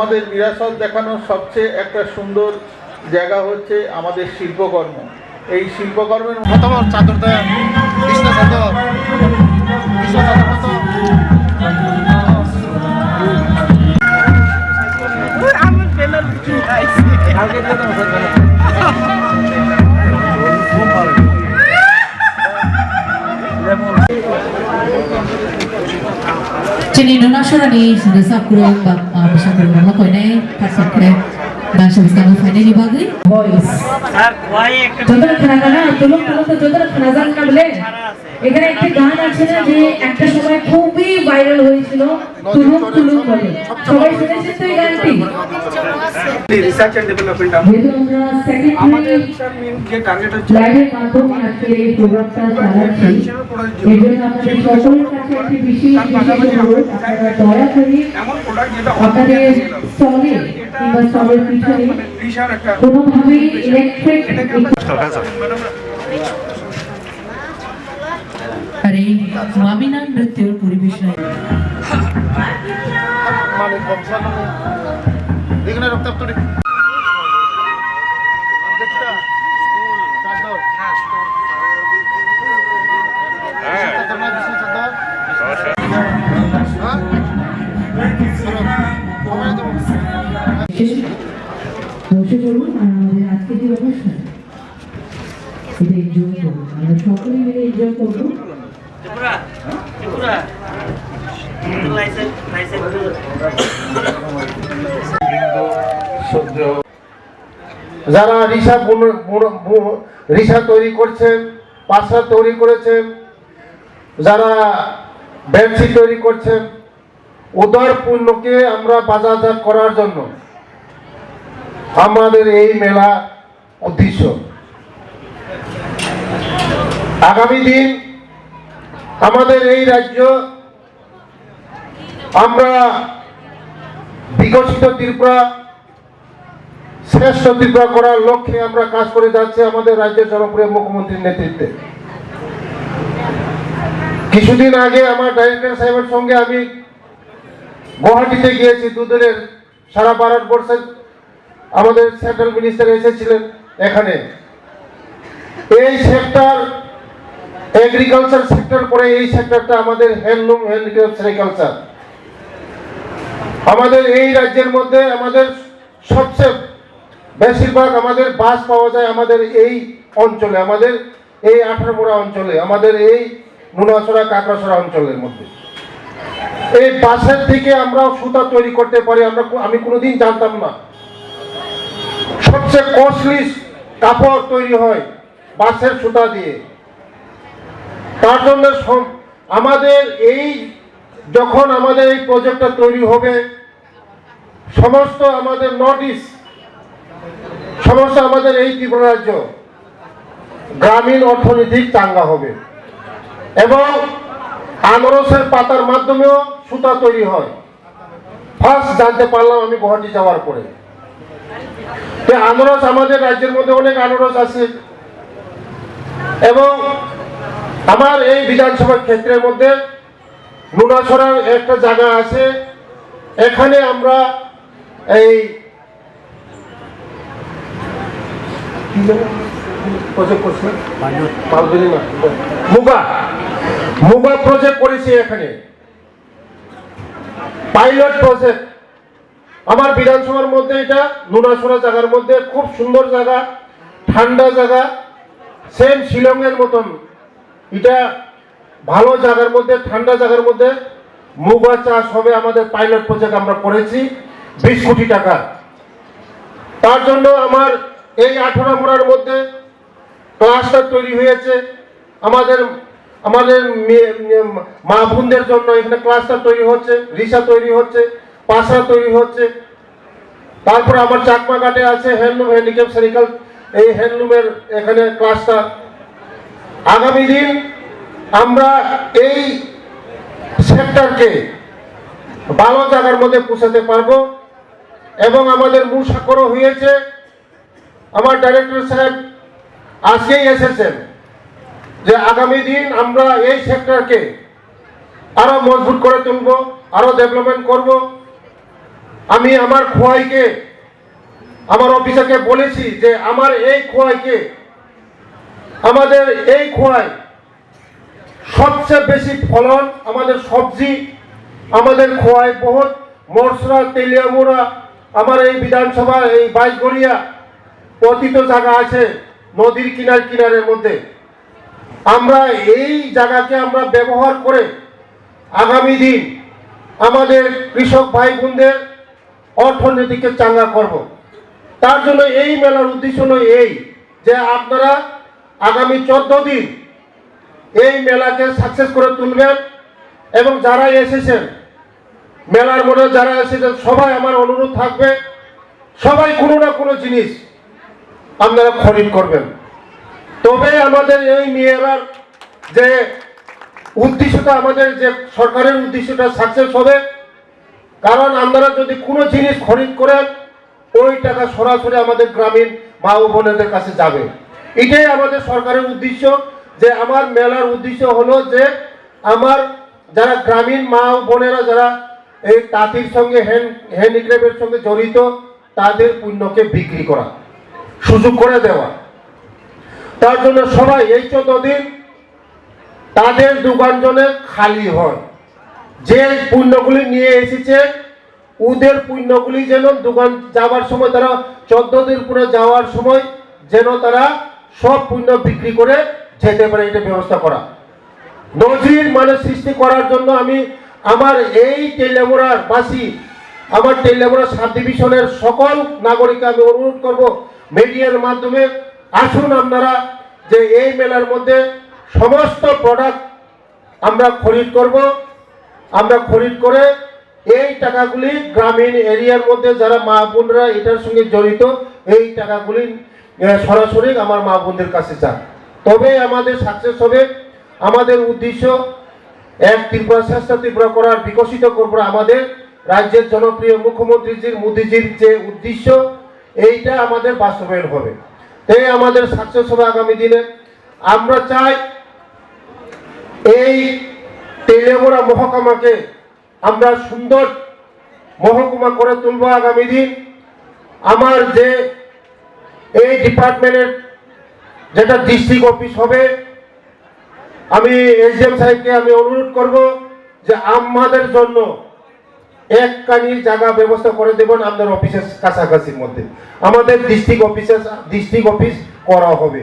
আমাদের বিরাসত দেখানোর সবচেয়ে একটা সুন্দর জায়গা হচ্ছে আমাদের শিল্পকর্ম। এই শিল্পকর্মের চাদরটা কৃষ্ণ চাদর Jadi Indonesia ni desa kurang bisa kurang kau ni pasal ke bahasa Islam mana ni bagi voice. Jodoh kerana tolong tu jodoh kerana kan boleh. এখানে একটা গান আছে না যে একটা সময় খুবই ভাইরাল হয়েছিল তুলুম তুলুম বলে সবাই শুনেছেন তো এই গানটি রিসার্চ এন্ড ডেভেলপমেন্ট আমাদের মেইন যে টার্গেট হচ্ছে লাইভের মাধ্যমে আজকে এই প্রোগ্রামটা চালাচ্ছি এই জন্য আমাদের সকলের কাছে একটি বিশেষ অনুরোধ আপনারা দয়া করে এমন প্রোডাক্ট যেটা আপনাদের স্টলে কিংবা স্টলের পিছনে কোনোভাবেই ইলেকট্রিক আরে মামিনা নৃত্যের পরিবেশনা মানে কমসা এখানে রক্তাপ তো বসে পড়ুন আর আমাদের আজকে যে অনুষ্ঠান এটা এনজয় করুন আমরা সকলে মিলে এনজয় করবো যারা রিসা তৈরি করছেন, পাশা তৈরি করেছেন, যারা বেডশিট তৈরি করছেন, উদর পণ্যকে আমরা বাজারজাত করার জন্য আমাদের এই মেলা উদ্দেশ্য। আগামী দিন আমাদের এই রাজ্য আমরা বিকশিত ত্রিপুরা, শ্রেষ্ঠ ত্রিপুরা করার লক্ষ্যে আমরা কাজ করে যাচ্ছি আমাদের রাজ্যের জনপ্রিয় মুখ্যমন্ত্রীর নেতৃত্বে। কিছুদিন আগে আমার ডাইরেক্টর সাহেবের সঙ্গে আমি গুয়াহাটিতে গিয়েছি, দুদিনের সারা ভারতবর্ষের আমাদের সেন্ট্রাল মিনিস্টার এসেছিলেন এখানে। এই সেক্টর এগ্রিকালচার সেক্টর পরে এই সেক্টরটা আমাদের হ্যান্ডলুম, হ্যান্ডিক্রাফট, সেরিকালচার। আমাদের এই রাজ্যের মধ্যে আমাদের সবচেয়ে বেশিরভাগ আমাদের বাস পাওয়া যায় আমাদের এই অঞ্চলে, আমাদের এই আঠারোমোড়া অঞ্চলে, আমাদের এই নুনাছড়া কাকড়াছড়া অঞ্চলের মধ্যে। এই বাসের থেকে আমরা সুতা তৈরি করতে পারি, আমি কোনোদিন জানতাম না। সবচেয়ে কস্টলি কাপড় তৈরি হয় বাঁশের সুতা দিয়ে। তার জন্য আমাদের এই যখন আমাদের এই প্রজেক্টটা তৈরি হবে, সমস্ত আমাদের নর্থ ইস্ট, সমস্ত আমাদের এই ত্রিপুরা রাজ্য গ্রামীণ অর্থনৈতিক চাঙ্গা হবে। এবং আনারসের পাতার মাধ্যমেও সুতা তৈরি হয়, ফার্স্ট জানতে পারলাম আমি গুয়াহাটি যাওয়ার পরে। আনারস আমাদের রাজ্যের মধ্যে অনেক আনারস আছে এবং আমার এই বিধানসভা ক্ষেত্রের মধ্যে নুনাছড়ার একটা জায়গা আছে, এখানে আমরা এই মুগা প্রজেক্ট করেছি। এখানে পাইলট প্রজেক্ট আমার বিধানসভার মধ্যে, এটা নুনাছড়া জায়গার মধ্যে খুব সুন্দর জায়গা, ঠান্ডা জায়গা, সেম শিলংয়ের মতন। এটা ভালো জায়গার মধ্যে, ঠান্ডা জায়গার মধ্যে মুগা চাষ হবে। আমাদের পাইলট প্রজেক্ট আমরা করেছি 20 কোটি টাকা। তার জন্য আমার এই 18 মোড়ার মধ্যে ক্লাস্টার তৈরি হয়েছে। আমাদের মা বোনদের জন্য এখানে ক্লাস্টার তৈরি হচ্ছে, রিসা তৈরি হচ্ছে, পাশা তৈরি হচ্ছে। তারপরে আমার চাকমা ঘাটে আছে হ্যান্ডলুম, হ্যান্ডিক্রাফট, সেরিকাল, এই হ্যান্ডলুমের এখানে ক্লাস্টার। আগামী দিন আমরা এই সেক্টরকে ভালো জায়গার মধ্যে পৌঁছাতে পারবো এবং আমাদের মূল স্বাক্ষরও হয়েছে। আমার ডাইরেক্টর সাহেব আজকেই এসেছেন যে আগামী দিন আমরা এই সেক্টরকে আরো মজবুত করে তুলব, আরো ডেভেলপমেন্ট করব আমি আমার খোয়াইকে আমার অফিসারকে বলেছি যে আমার এই খোয়াইকে আমাদের এই খোয়াই সবচেয়ে বেশি ফলন, আমাদের সবজি, আমাদের খোয়াই বহুত মরসরা তেলিয়ামুড়া, আমার এই বিধানসভা এই 22 গড়িয়া পতিত জায়গা আছে নদীর কিনারের মধ্যে। আমরা এই জায়গাকে আমরা ব্যবহার করে আগামী দিন আমাদের কৃষক ভাই বোনদের অর্থনীতিকে চাঙ্গা করব। তার জন্য এই মেলার উদ্দেশ্য হলো এই যে আপনারা আগামী 14 দিন এই মেলাকে সাকসেস করে তুলবেন এবং যারা এসেছেন মেলার মধ্যে যারা এসেছেন সবাই আমার অনুরোধ থাকবে সবাই কোনো না কোনো জিনিস আপনারা খরিদ করবেন, তবে আমাদের এই মেলার যে উদ্দেশ্যটা আমাদের যে সরকারের উদ্দেশ্যটা সাকসেস হবে। কারণ আপনারা যদি কোনো জিনিস খরিদ করেন ওই টাকা সরাসরি আমাদের গ্রামীণ মা ও বোনেদের কাছে যাবে। এটাই আমাদের সরকারের উদ্দেশ্য, যে আমার মেলার উদ্দেশ্য হলো যে আমার যারা গ্রামীণ মা ও বোনেরা যারা এই তাঁতির সঙ্গে হ্যান্ডিক্রাফটের সঙ্গে জড়িত তাদের পণ্যকে বিক্রি করা, সুযোগ করে দেওয়া। তার জন্য সবাই এই 14 দিন তাদের দোকান যেন খালি হয়, যে পণ্যগুলি নিয়ে এসেছে ওদের পণ্যগুলি যেন দোকান যাওয়ার সময় তারা 14 দিন পরে যাওয়ার সময় যেন তারা সব পণ্য বিক্রি করে যেতে পারে, এটা ব্যবস্থা করা। নজির মানে সৃষ্টি করার জন্য আমি আমার এই তেলিয়ামুড়ার বাসী, আমার তেলিয়ামুড়া সাব ডিভিশনের সকল নাগরিককে আমি অনুরোধ করব মিডিয়ার মাধ্যমে আসুন আপনারা যে এই মেলার মধ্যে সমস্ত প্রোডাক্ট আমরা খরিদ করব। আমরা খরিদ করে এই টাকাগুলি গ্রামীণ এরিয়ার মধ্যে যারা মা বোনরা এটার সঙ্গে জড়িত এই টাকাগুলি সরাসরি আমার মা বোনদের কাছে যান, তবে আমাদের সাকসেস হবে। আমাদের উদ্দেশ্য এক ত্রিপুরা শ্রেষ্ঠ ত্রিপুরা করার, বিকশিত করব আমাদের রাজ্যের জনপ্রিয় মুখ্যমন্ত্রীজির মোদিজির যে উদ্দেশ্য এইটা আমাদের বাস্তবায়ন হবে। এই আমাদের সাকসেস হবে আগামী দিনে। আমরা চাই এই তেলিয়ামুড়া মহকুমাকে আমরা সুন্দর মহকুমা করে তুলব আগামী দিন। আমার যে এই ডিপার্টমেন্টের যেটা ডিস্ট্রিক্ট অফিস হবে, আমি এসডিএম সাহেবকে আমি অনুরোধ করব যে আমাদের জন্য একখানি জায়গা ব্যবস্থা করে দেবেন আমাদের অফিসের কাছাকাছির মধ্যে। আমাদের ডিস্ট্রিক্ট অফিস করা হবে,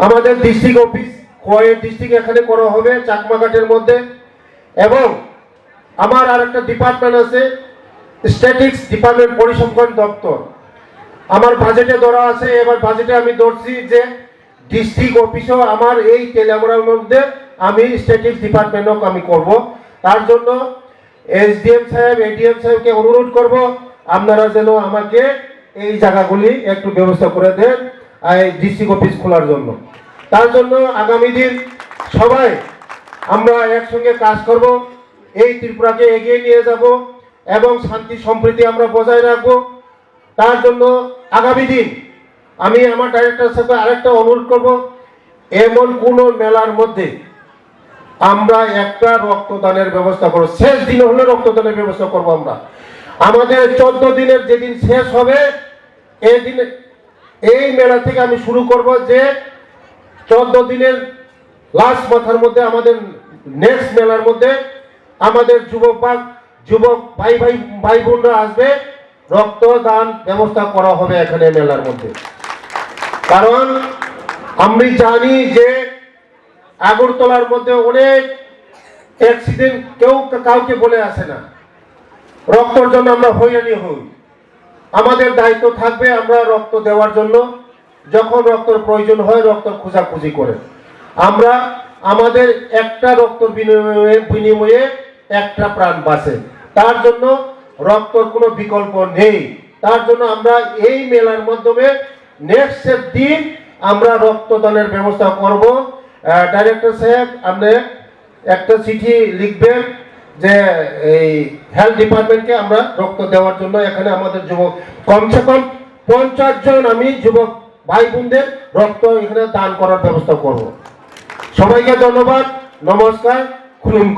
আমাদের ডিস্ট্রিক্ট অফিস খোয়াই ডিস্ট্রিক্ট এখানে করা হবে চাকমাঘাটের মধ্যে। এবং আমার আর একটা ডিপার্টমেন্ট আছে স্ট্যাটিক্স ডিপার্টমেন্ট, পরিসংখ্যান দপ্তর, আমার বাজেটে ধরা আছে। এবার বাজেটে আমি ধরছি যে ডিস্ট্রিক্ট অফিসও আমার এই তেলিয়ামুড়ার মধ্যে আমি স্ট্যাটিক্স ডিপার্টমেন্টও আমি করব। তার জন্য এসডিএম সাহেব এডিএম সাহেবকে অনুরোধ করব আপনারা যেন আমাকে এই জায়গাগুলি একটু ব্যবস্থা করে দেন এই ডিস্ট্রিক্ট অফিস খোলার জন্য। তার জন্য আগামী দিন সবাই আমরা একসঙ্গে কাজ করব, এই ত্রিপুরাকে এগিয়ে নিয়ে যাব এবং শান্তি সম্প্রীতি আমরা বজায় রাখব। তার জন্য আগামী দিন আমি আমার ডাইরেক্টর সাথে আরেকটা অনুরোধ করব, এমন কোনো মেলার মধ্যে আমরা একটা রক্তদানের ব্যবস্থা করব। শেষ দিন হলে রক্তদানের ব্যবস্থা করব আমরা। আমাদের 14 দিনের যেদিন শেষ হবে এই দিনে এই মেলা থেকে আমি শুরু করব যে 14 দিনের লাস্ট মাথার মধ্যে আমাদের নেক্সট মেলার মধ্যে আমাদের যুবক ভাই বোনরা আসবে, রক্তদান ব্যবস্থা করা হবে এখানে মেলার মধ্যে। কারণ আমি জানি যে আগরতলার মধ্যে অনেক অ্যাক্সিডেন্ট, কেউ কাউকে বলে আসে না, রক্তের জন্য আমরা হইরানি হই। আমাদের দায়িত্ব থাকবে আমরা রক্ত দেওয়ার জন্য, যখন রক্তের প্রয়োজন হয় রক্ত খোঁজাখুঁজি করে আমরা আমাদের একটা রক্ত বিনিময়ে একটা প্রাণ বাঁচে। তার জন্য রক্তর কোনো বিকল্প নেই। তার জন্য আমরা এই মেলার মাধ্যমে নেক্সট দিন আমরা রক্তদানের ব্যবস্থা করব। ডাইরেক্টর সাহেব আপনি একটা চিঠি লিখবেন যে এই হেলথ ডিপার্টমেন্টকে আমরা রক্ত দেওয়ার জন্য এখানে আমাদের যুবক কমসে কম 50 জন আমি যুবক ভাই বোনদের রক্ত এখানে দান করার ব্যবস্থা করব। সবাইকে ধন্যবাদ, নমস্কার, খুলুন।